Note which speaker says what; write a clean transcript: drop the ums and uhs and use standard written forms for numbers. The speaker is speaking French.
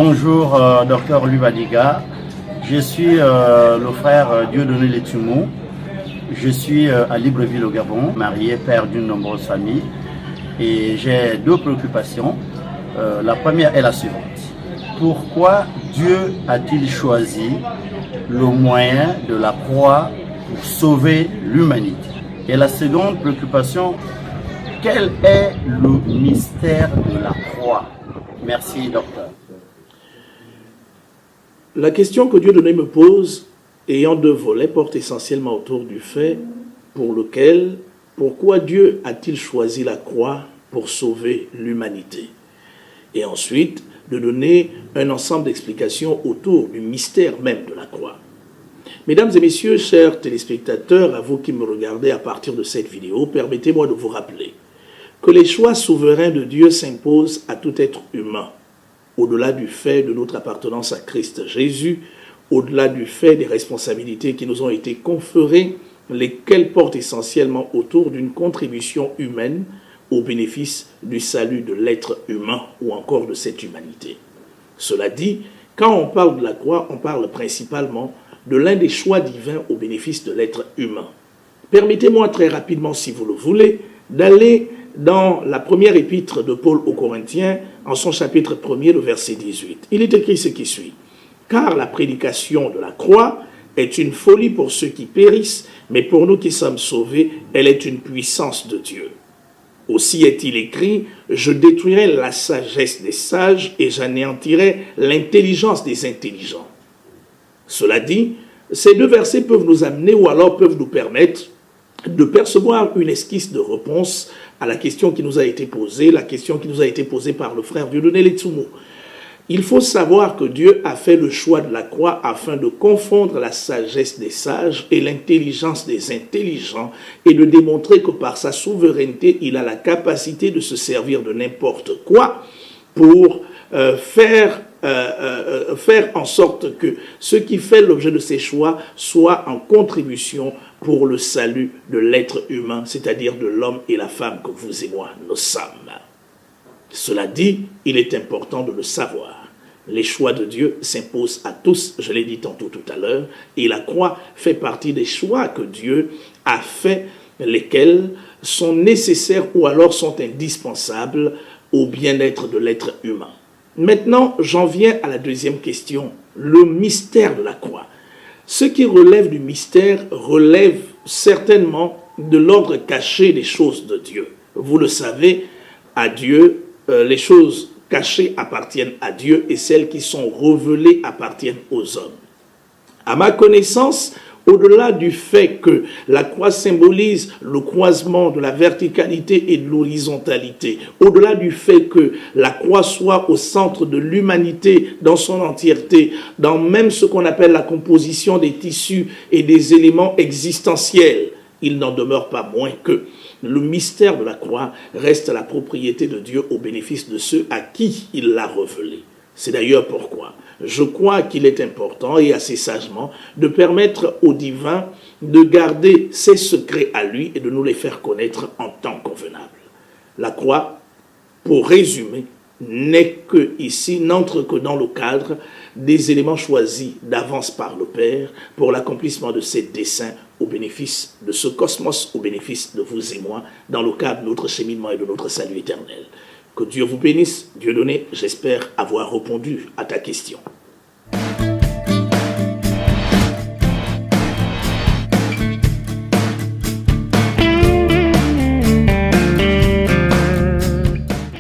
Speaker 1: Bonjour, docteur Lubadiga. Je suis le frère Dieudonné Letumou. Je suis à Libreville au Gabon, marié, père d'une nombreuse famille. Et j'ai deux préoccupations. La première est la suivante. Pourquoi Dieu a-t-il choisi le moyen de la croix pour sauver l'humanité? Et la seconde préoccupation, quel est le mystère de la croix? Merci, docteur.
Speaker 2: La question que Dieudonné me pose, ayant deux volets, porte essentiellement autour du fait pour lequel, pourquoi Dieu a-t-il choisi la croix pour sauver l'humanité? Et ensuite, de donner un ensemble d'explications autour du mystère même de la croix. Mesdames et messieurs, chers téléspectateurs, à vous qui me regardez à partir de cette vidéo, permettez-moi de vous rappeler que les choix souverains de Dieu s'imposent à tout être humain, au-delà du fait de notre appartenance à Christ Jésus, au-delà du fait des responsabilités qui nous ont été conférées, lesquelles portent essentiellement autour d'une contribution humaine au bénéfice du salut de l'être humain ou encore de cette humanité. Cela dit, quand on parle de la croix, on parle principalement de l'un des choix divins au bénéfice de l'être humain. Permettez-moi très rapidement, si vous le voulez, d'aller dans la première épître de Paul aux Corinthiens, en son chapitre 1er, le verset 18. Il est écrit ce qui suit. « Car la prédication de la croix est une folie pour ceux qui périssent, mais pour nous qui sommes sauvés, elle est une puissance de Dieu. Aussi est-il écrit, je détruirai la sagesse des sages et j'anéantirai l'intelligence des intelligents. » Cela dit, ces deux versets peuvent nous amener ou alors peuvent nous permettre de percevoir une esquisse de réponse à la question qui nous a été posée, la question qui nous a été posée par le frère Dieudonné Letumou. Il faut savoir que Dieu a fait le choix de la croix afin de confondre la sagesse des sages et l'intelligence des intelligents et de démontrer que par sa souveraineté, il a la capacité de se servir de n'importe quoi pour faire en sorte que ce qui fait l'objet de ces choix soit en contribution pour le salut de l'être humain, c'est-à-dire de l'homme et la femme que vous et moi nous sommes. Cela dit, il est important de le savoir. Les choix de Dieu s'imposent à tous, je l'ai dit tantôt tout à l'heure, et la croix fait partie des choix que Dieu a fait, lesquels sont nécessaires ou alors sont indispensables au bien-être de l'être humain. Maintenant, j'en viens à la deuxième question, le mystère de la croix. Ce qui relève du mystère relève certainement de l'ordre caché des choses de Dieu. Vous le savez, à Dieu, les choses cachées appartiennent à Dieu et celles qui sont révélées appartiennent aux hommes. À ma connaissance, au-delà du fait que la croix symbolise le croisement de la verticalité et de l'horizontalité, au-delà du fait que la croix soit au centre de l'humanité dans son entièreté, dans même ce qu'on appelle la composition des tissus et des éléments existentiels, il n'en demeure pas moins que le mystère de la croix reste la propriété de Dieu au bénéfice de ceux à qui il l'a révélé. C'est d'ailleurs pourquoi je crois qu'il est important et assez sagement de permettre au divin de garder ses secrets à lui et de nous les faire connaître en temps convenable. La croix, pour résumer, n'entre que dans le cadre des éléments choisis d'avance par le Père pour l'accomplissement de ses desseins au bénéfice de ce cosmos, au bénéfice de vous et moi, dans le cadre de notre cheminement et de notre salut éternel. Que Dieu vous bénisse. Dieudonné, j'espère avoir répondu à ta question.